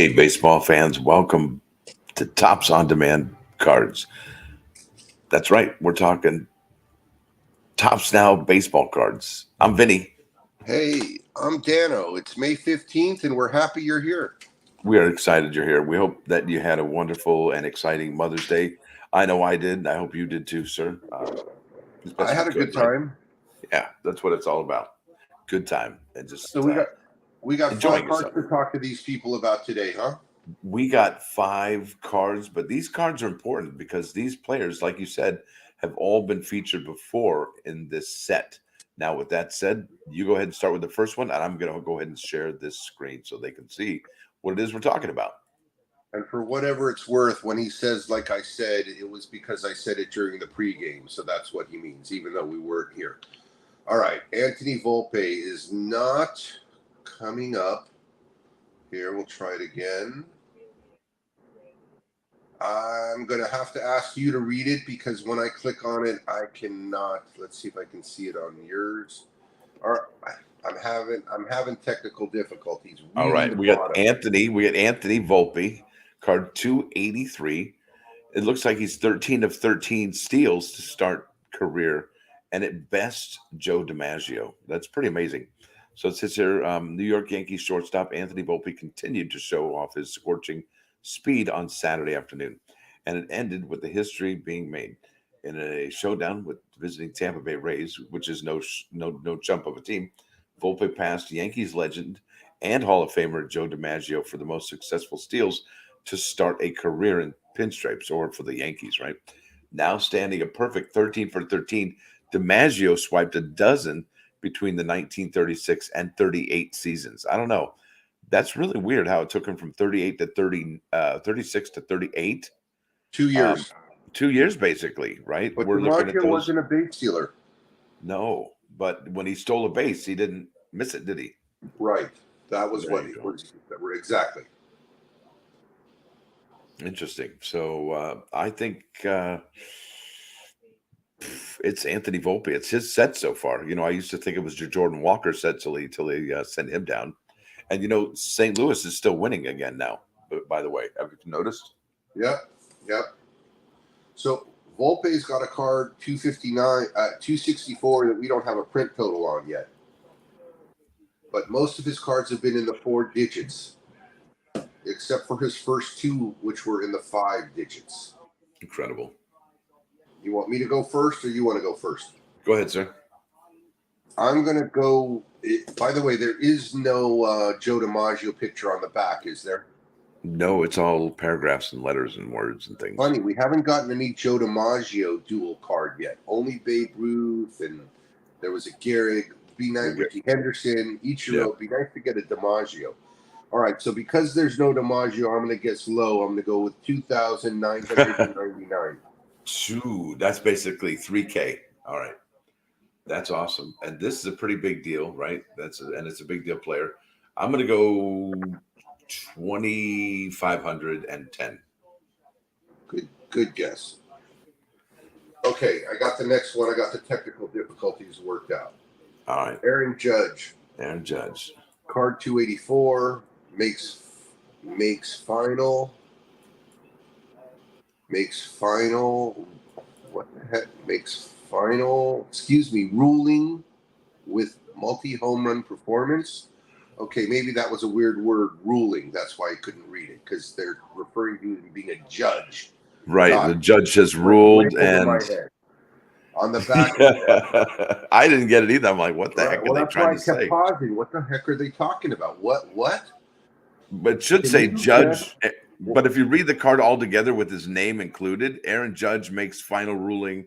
Hey, baseball fans, welcome to Tops on Demand Cards. That's right, we're talking Tops Now baseball cards. I'm Vinny. Hey, I'm Dano. It's May 15th, and we're happy you're here. We are excited you're here. We hope that you had a wonderful and exciting Mother's Day. I know I did. I hope you did too, sir. As I best we had a could, good right? time. Yeah, that's what it's all about. Good time and So just we got five enjoying cards yourself. to talk to these people about today, huh? We got 5 cards, but these cards are important because these players, like you said, have all been featured before in this set. Now, with that said, you go ahead and start with the first one, and I'm going to go ahead and share this screen so they can see what it is we're talking about. And for whatever it's worth, when he says, like I said, it was because I said it during the pregame. So that's what he means, even though we weren't here. All right. Anthony Volpe is not coming up. Here, we'll try it again. I'm going to have to ask you to read it because when I click on it, I cannot. Let's see if I can see it on yours. All right. I'm having technical difficulties All reading right, the we got bottom. Anthony. We got Anthony Volpe, card 283. It looks like he's 13 of 13 steals to start career, and at best, Joe DiMaggio. That's pretty amazing. So it says here, New York Yankees shortstop Anthony Volpe continued to show off his scorching speed on Saturday afternoon, and it ended with the history being made in a showdown with visiting Tampa Bay Rays, which is no chump of a team. Volpe passed Yankees legend and Hall of Famer Joe DiMaggio for the most successful steals to start a career in pinstripes or for the Yankees, right? Now standing a perfect 13 for 13, DiMaggio swiped a dozen between the 1936 and 38 seasons. I don't know. That's really weird how it took him from 38 to 30, 36 to 38. 2 years. Um, 2 years basically, right? But We're looking at DiMaggio those. wasn't a base stealer. No, but when he stole a base, he didn't miss it, did he? Right. That was There what you it go. was. Exactly. Interesting. So I think it's Anthony Volpe. It's his set so far. I used to think it was your Jordan Walker set till he sent him down. And St. Louis is still winning again now. By the way, have you noticed? Yep. Yep. So Volpe's got a card 259, 264 that we don't have a print total on yet. But most of his cards have been in the 4 digits, except for his first two, which were in the 5 digits. Incredible. You want me to go first, or you want to go first? Go ahead, sir. I'm going to go. By the way, there is no Joe DiMaggio picture on the back, is there? No, it's all paragraphs and letters and words and things. Funny, we haven't gotten any Joe DiMaggio dual card yet. Only Babe Ruth, and there was a Gehrig, be nice, Ricky Henderson, Ichiro. Be nice to get a DiMaggio. All right, so because there's no DiMaggio, I'm going to guess low. I'm going to go with 2,999. That's basically 3K. All right. That's awesome. And this is a pretty big deal, right? And it's a big deal player. I'm going to go 2,510. Good guess. Okay, I got the next one. I got the technical difficulties worked out. All right. Aaron Judge. Card 284 makes final. What the heck? Makes final. Excuse me. Ruling with multi-home run performance. Okay, maybe that was a weird word, ruling. That's why I couldn't read it, because they're referring to him being a judge. Right. The judge has ruled, and my head. On the back. I didn't get it either. I'm like, what the heck are they trying to say? That's why I kept pausing. What the heck are they talking about? What? But it should say judge. But if you read the card all together with his name included, Aaron Judge makes final ruling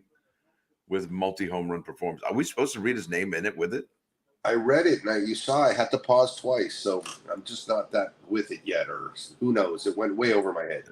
with multi-home run performance. Are we supposed to read his name in it with it? I read it, and you saw I had to pause twice, so I'm just not that with it yet, or who knows? It went way over my head.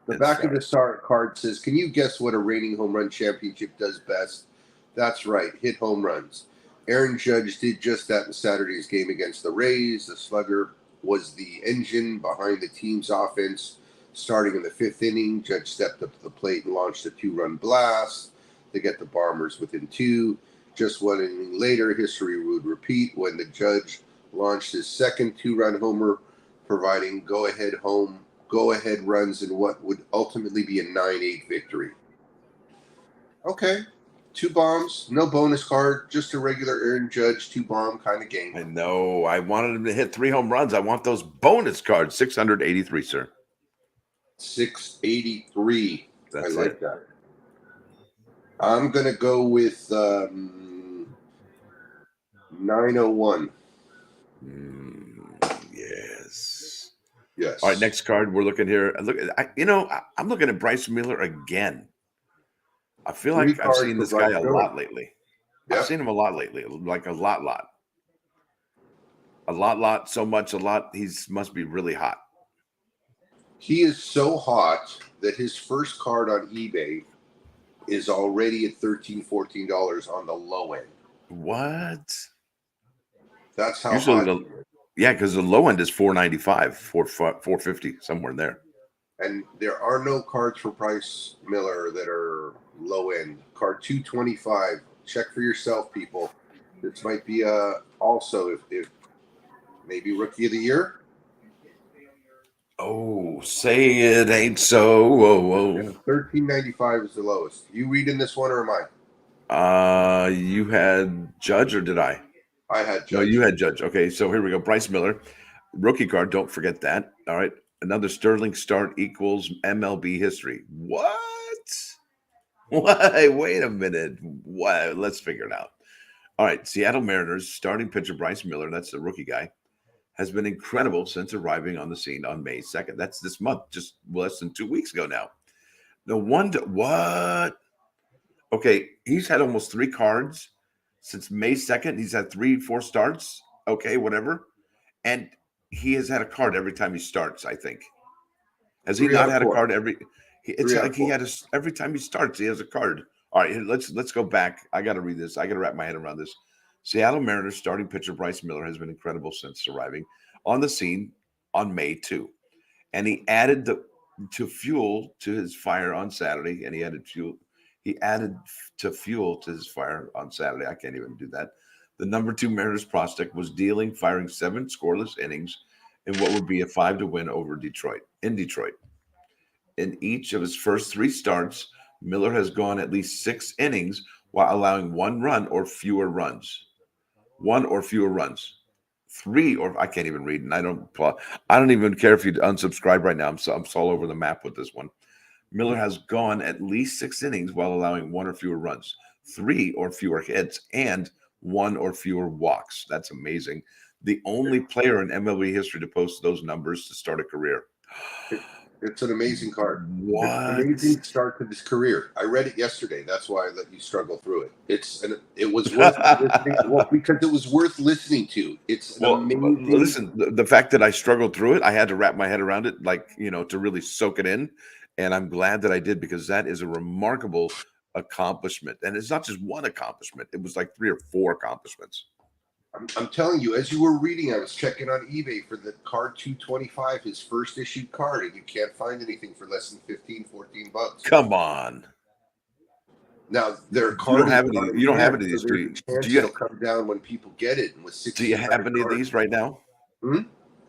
The back of the start card says, "Can you guess what a reigning home run championship does best?" That's right, hit home runs. Aaron Judge did just that in Saturday's game against the Rays. The slugger was the engine behind the team's offense. Starting in the 5th inning, Judge stepped up to the plate and launched a 2-run blast to get the Bombers within 2. Just 1 inning later, history would repeat when the Judge launched his second 2-run homer providing go ahead runs in what would ultimately be a 9-8 victory. Okay. 2 bombs, no bonus card, just a regular Aaron Judge 2-bomb kind of game. I know. I wanted him to hit 3 home runs. I want those bonus cards. 683, sir. 683. That's I like it. that. I'm gonna go with 901. Yes. Yes. All right, next card. We're looking here. I'm looking at Bryce Miller again. I feel 3 like I've cards seen for this guy Bryce a Miller. lot lately. Yep. I've seen him a lot lately, like a lot. A lot, so much, a lot. Must be really hot. He is so hot that his first card on eBay is already at $13, $14 on the low end. What? That's how Usually hot. yeah, because the low end is 495, 450, somewhere in there. And there are no cards for Bryce Miller that are low end. Card 225. Check for yourself, people. This might be also if maybe rookie of the year. Oh, say it ain't so. Whoa. Yeah, $13.95 is the lowest. You reading this one or am I? You had Judge or did I? I had Judge. No, you had Judge. Okay, so here we go. Bryce Miller, rookie card. Don't forget that. All right, another Sterling start equals MLB history. What? Why? Wait a minute. What? Let's figure it out. All right, Seattle Mariners starting pitcher Bryce Miller. That's the rookie guy. Has been incredible since arriving on the scene on May 2nd. That's this month, just less than 2 weeks ago now. No wonder. What? Okay, he's had almost 3 cards since May 2nd. He's had 4 starts. Okay, whatever. And he has had a card every time he starts, I think. Has he 3 out not of had a 4. card it's 3 out like of he 4. had every time he starts, he has a card. All right, let's go back. I got to read this. I got to wrap my head around this. Seattle Mariners starting pitcher Bryce Miller has been incredible since arriving on the scene on May 2. And he added to fuel to his fire on Saturday, and he added fuel to his fire on Saturday. I can't even do that. The number 2 Mariners prospect was firing 7 scoreless innings in what would be a 5-to win over Detroit. In each of his first 3 starts, Miller has gone at least 6 innings while allowing 1 run or fewer runs. 1 or fewer runs. 3 or I can't even read, and I don't even care if you unsubscribe right now. I'm all over the map with this one. Miller has gone at least 6 innings while allowing 1 or fewer runs, 3 or fewer hits, and 1 or fewer walks. That's amazing. The only player in MLB history to post those numbers to start a career. It's an amazing card. It's an What? amazing start to this career. I read it yesterday. That's why I let you struggle through it. It was worth listening. Well, because it was worth listening to. It's an amazing. Listen, the fact that I struggled through it, I had to wrap my head around it, like, to really soak it in. And I'm glad that I did, because that is a remarkable accomplishment. And it's not just one accomplishment, it was like 3 or 4 accomplishments. I'm telling you, as you were reading, I was checking on eBay for the card 225, his first issued card, and you can't find anything for less than $15-$14. Come on. Now their You card don't is have not any. in You don't have hand, any of so these. there's a chance it'll come down when people get it. And with Do you 1,600 have any of cards, these right now?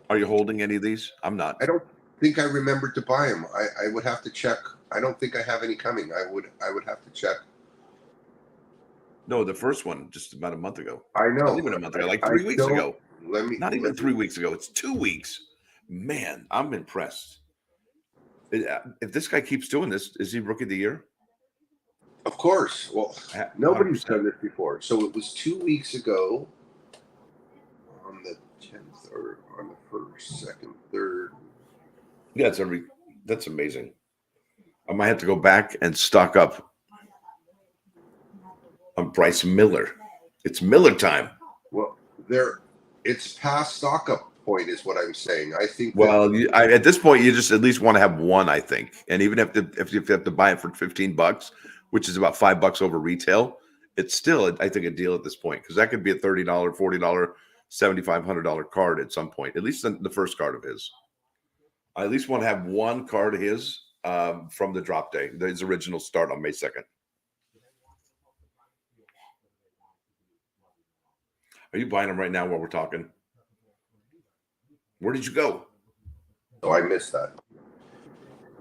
Are you holding any of these? I'm not. I don't think I remembered to buy them. I would have to check. I don't think I have any coming. I would have to check. No, the first one just about a month ago. I know. Not even a month ago, like I 3 weeks don't. ago. Not even Let 3 me. weeks ago. It's 2 weeks. Man, I'm impressed. If this guy keeps doing this, is he rookie of the year? Of course. Well, 100%. nobody's done this before. So it was 2 weeks ago on the 10th or on the 1st, 2nd, 3rd. Yeah, that's amazing. I might have to go back and stock up on Bryce Miller. It's Miller time. Well, it's past stock up point is what I'm saying. I think. Well, at this point, you just at least want to have one, I think. And even if you have to buy it for $15, which is about $5 over retail, it's still, I think, a deal at this point, because that could be a $30, $40, $7,500 card at some point. At least the first card of his. I at least want to have one card of his from the drop day, his original start on May 2nd. Are you buying them right now while we're talking? Where did you go? So I missed that.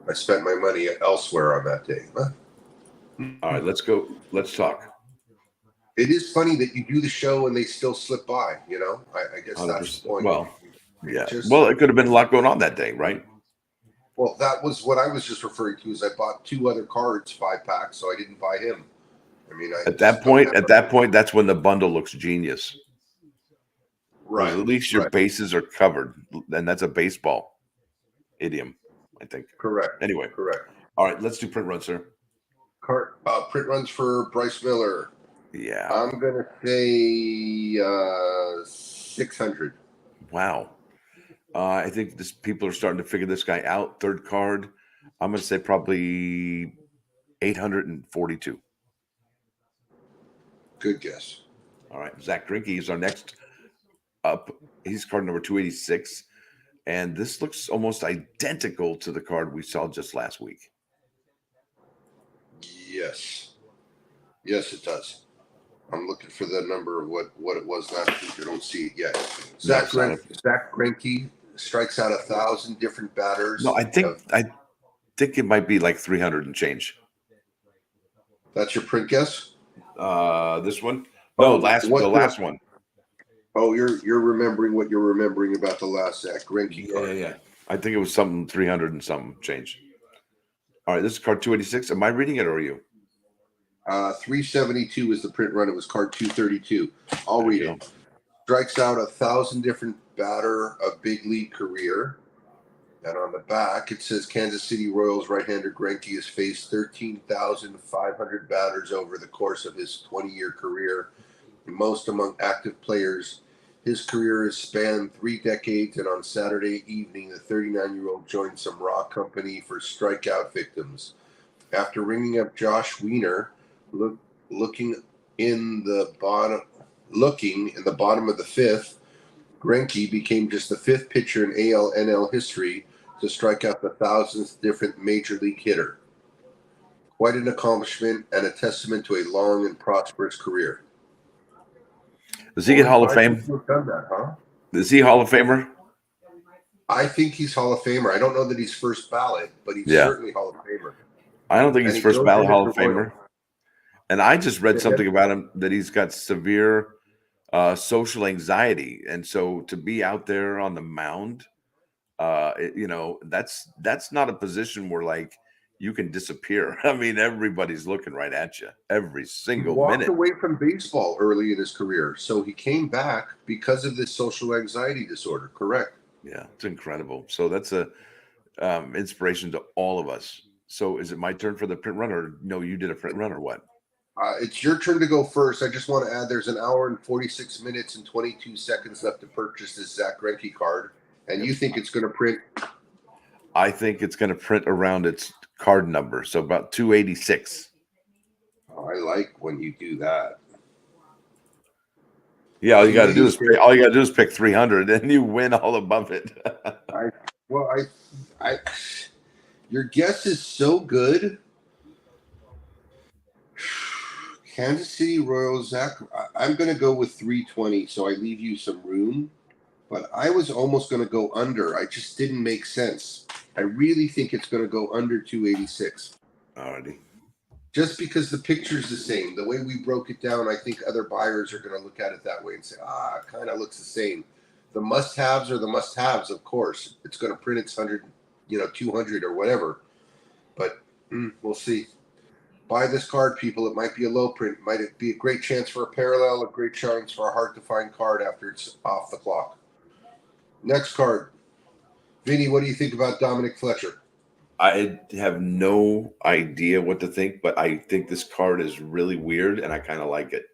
I spent my money elsewhere on that day. Huh? All right, let's go. Let's talk. It is funny that you do the show and they still slip by. I guess that's the 100%. point. Well, yeah. Just Well, it could have been a lot going on that day, right? well, that was what I was just referring to. Is I bought 2 other cards, 5 packs, so I didn't buy him. I mean, I At just that don't point, have at that point, that's when the bundle looks genius. Because right. at least your bases are covered, and that's a baseball idiom, I think. Correct. Anyway, Correct. all right, let's do print run, sir. Print runs for Bryce Miller. Yeah. I'm gonna say 600. Wow. I think people are starting to figure this guy out. Third card, I'm going to say probably 842. Good guess. All right, Zach Greinke is our next up. He's card number 286, and this looks almost identical to the card we saw just last week. Yes, it does. I'm looking for the number of what it was last week. I don't see it yet. Zach Greinke strikes out 1,000 different batters. No, I think it might be like 300 and change. That's your print guess? This one? No, the last one. Oh, you're remembering what you're remembering about the last Zach Greinke card. Yeah. I think it was something 300 and something change. All right, this is card 286. Am I reading it or are you? 372 is the print run. It was card 232. I'll read it. Strikes out 1,000 different batter of big league career. And on the back, it says Kansas City Royals right-hander Greinke has faced 13,500 batters over the course of his 20-year career, most among active players. His career has spanned 3 decades, and on Saturday evening, the 39-year-old joined some raw company for strikeout victims. After ringing up Josh Wiener, looking in the bottom of the fifth, Greinke became just the 5th pitcher in AL/NL history to strike out the 1,000th different major league hitter. Quite an accomplishment and a testament to a long and prosperous career. Does he get Hall of Fame? Done that, huh? Is he Hall of Famer? I think he's Hall of Famer. I don't know that he's first ballot, but he's certainly Hall of Famer. I don't think he's first ballot Hall of Famer. And I just read something about him that he's got severe social anxiety, and so to be out there on the mound, that's not a position where like you can disappear. I mean, everybody's looking right at you every single minute. He walked away from baseball early in his career, so he came back because of this social anxiety disorder. Correct. Yeah, it's incredible. So that's a inspiration to all of us. So is it my turn for the print run, or no, you did a print run, or what? It's your turn to go first. I just want to add there's an hour and 46 minutes and 22 seconds left to purchase this Zach Greinke card. And you think it's going to print? I think it's going to print around its card number, so about 286. Oh, I like when you do that. Yeah, all you got to do is pick 300, and you win all above it. Your guess is so good. Kansas City Royals, Zach. I'm going to go with 320, so I leave you some room. But I was almost going to go under. I just didn't make sense. I really think it's going to go under 286. Alrighty. Just because the picture's the same. The way we broke it down, I think other buyers are going to look at it that way and say, it kind of looks the same. The must-haves are the must-haves, of course. It's going to print its 100, 200 or whatever. But we'll see. Buy this card, people. It might be a low print. Might be a great chance for a parallel, a great chance for a hard-to-find card after it's off the clock. Next card. Vinny, what do you think about Dominic Fletcher? I have no idea what to think, but I think this card is really weird, and I kind of like it.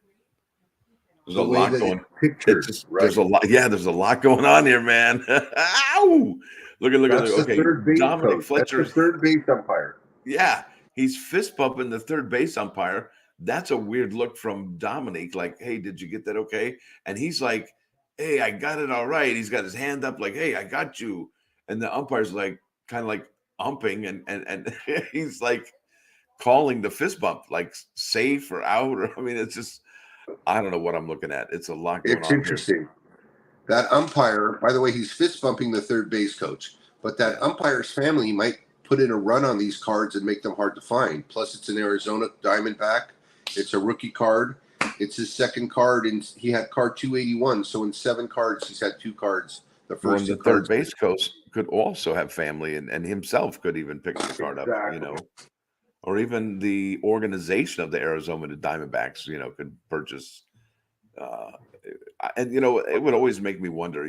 There's a lot going. There's a lot. Yeah, there's a lot going on here, man. Ow! Look at. Okay, Dominic Fletcher's third base umpire. Yeah, he's fist bumping the third base umpire. That's a weird look from Dominic. Like, hey, did you get that okay? And he's like, hey, I got it all right. He's got his hand up like, hey, I got you. And the umpire's like, kind of like umping, and he's like calling the fist bump, like safe or out. Or I mean, it's just, I don't know what I'm looking at. It's a lot going on. It's interesting. That umpire, by the way, he's fist bumping the third base coach. but that umpire's family might put in a run on these cards and make them hard to find. Plus, it's an Arizona Diamondback. It's a rookie card. It's his second card, and he had card 281. So in 7 cards, he's had 2 cards. The Well, first the 2 third cards. base coach could also have family, and himself could even pick the card up, or even the organization of the Arizona Diamondbacks, could purchase. And it would always make me wonder,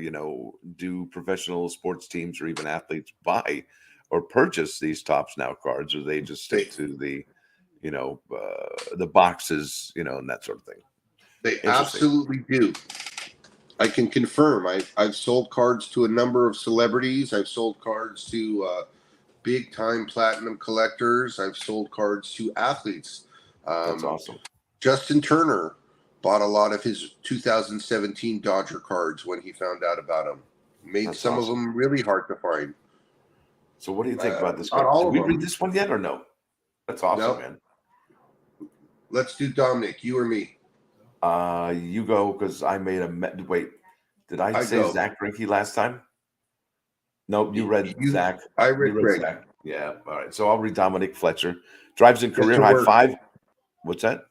do professional sports teams or even athletes buy or purchase these Tops Now cards, or they just stick to the boxes, and that sort of thing? They absolutely do. I can confirm. I've sold cards to a number of celebrities. I've sold cards to big time platinum collectors. I've sold cards to athletes. That's awesome. Justin Turner bought a lot of his 2017 Dodger cards when he found out about them. Made some of them really hard to find. So what do you think about this Not card? all Did of we them. read this one yet or no? That's awesome, man. Let's do Dominic, you or me? You go, because I made wait, did I say go. Zach Greinke last time? Nope, you read Zach. I read Greg. Zach. Yeah, all right. So I'll read Dominic Fletcher. Drives in career high 5. What's that?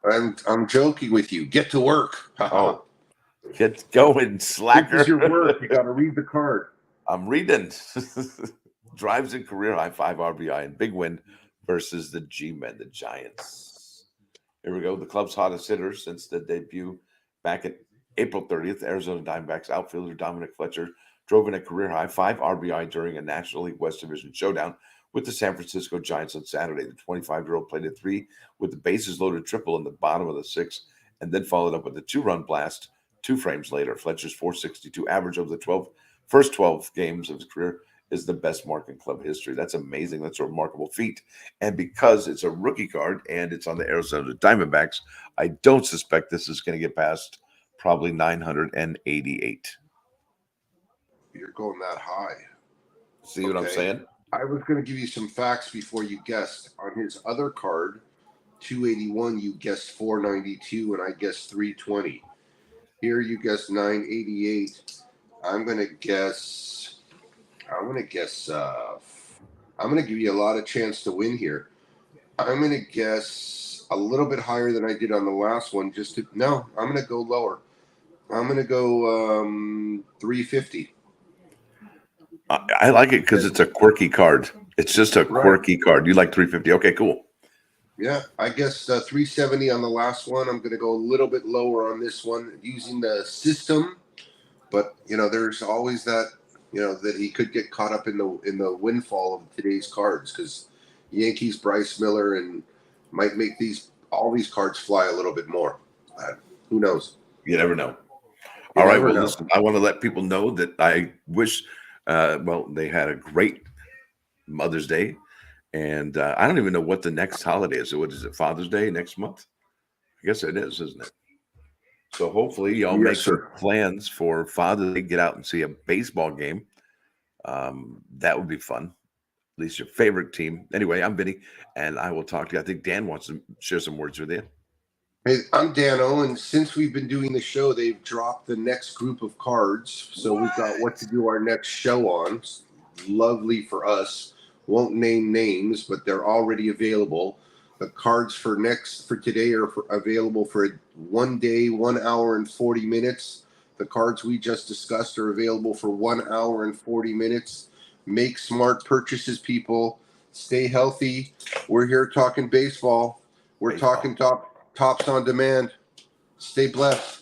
I'm joking with you. Get to work. Oh, get going, slacker. This is your work. You got to read the card. I'm reading. Drives in career high 5 RBI and big win versus the G-Men, the Giants. Here we go. The club's hottest hitter since the debut back in April 30th. Arizona Diamondbacks outfielder Dominic Fletcher drove in a career high 5 RBI during a National League West Division showdown with the San Francisco Giants on Saturday. The 25-year-old played a 3 with the bases loaded triple in the bottom of the 6th, and then followed up with a 2-run blast 2 frames later. Fletcher's .462 average over the first 12 games of his career is the best mark in club history. That's amazing. That's a remarkable feat. And because it's a rookie card and it's on the Arizona Diamondbacks, I don't suspect this is going to get past probably 988. You're going that high. See what I'm saying? I was going to give you some facts before you guessed. On his other card, 281, you guessed 492, and I guessed 320. Here you guessed 988. I'm going to give you a lot of chance to win here. I'm going to guess a little bit higher than I did on the last one. I'm going to go lower. I'm going to go 350. I like it because it's a quirky card. It's just a quirky card. You like 350. Okay, cool. Yeah, I guess 370 on the last one. I'm going to go a little bit lower on this one using the system. But, there's always that, that he could get caught up in the windfall of today's cards, because Yankees Bryce Miller and might make all these cards fly a little bit more. Who knows? You never know. All right, well, listen, I want to let people know that I wish they had a great Mother's Day, and I don't even know what the next holiday is. So what is it, Father's Day next month? I guess it is, isn't it? So hopefully y'all make some plans for Father's Day. Get out and see a baseball game. That would be fun. At least your favorite team. Anyway, I'm Vinny, and I will talk to you. I think Dan wants to share some words with you. Hey, I'm Dano, and since we've been doing the show, they've dropped the next group of cards. So we've got what to do our next show on. Lovely for us. Won't name names, but they're already available. The cards for today are available for 1 day, 1 hour and 40 minutes. The cards we just discussed are available for 1 hour and 40 minutes. Make smart purchases, people. Stay healthy. We're here talking baseball. We're talking Tops on Demand. Stay blessed.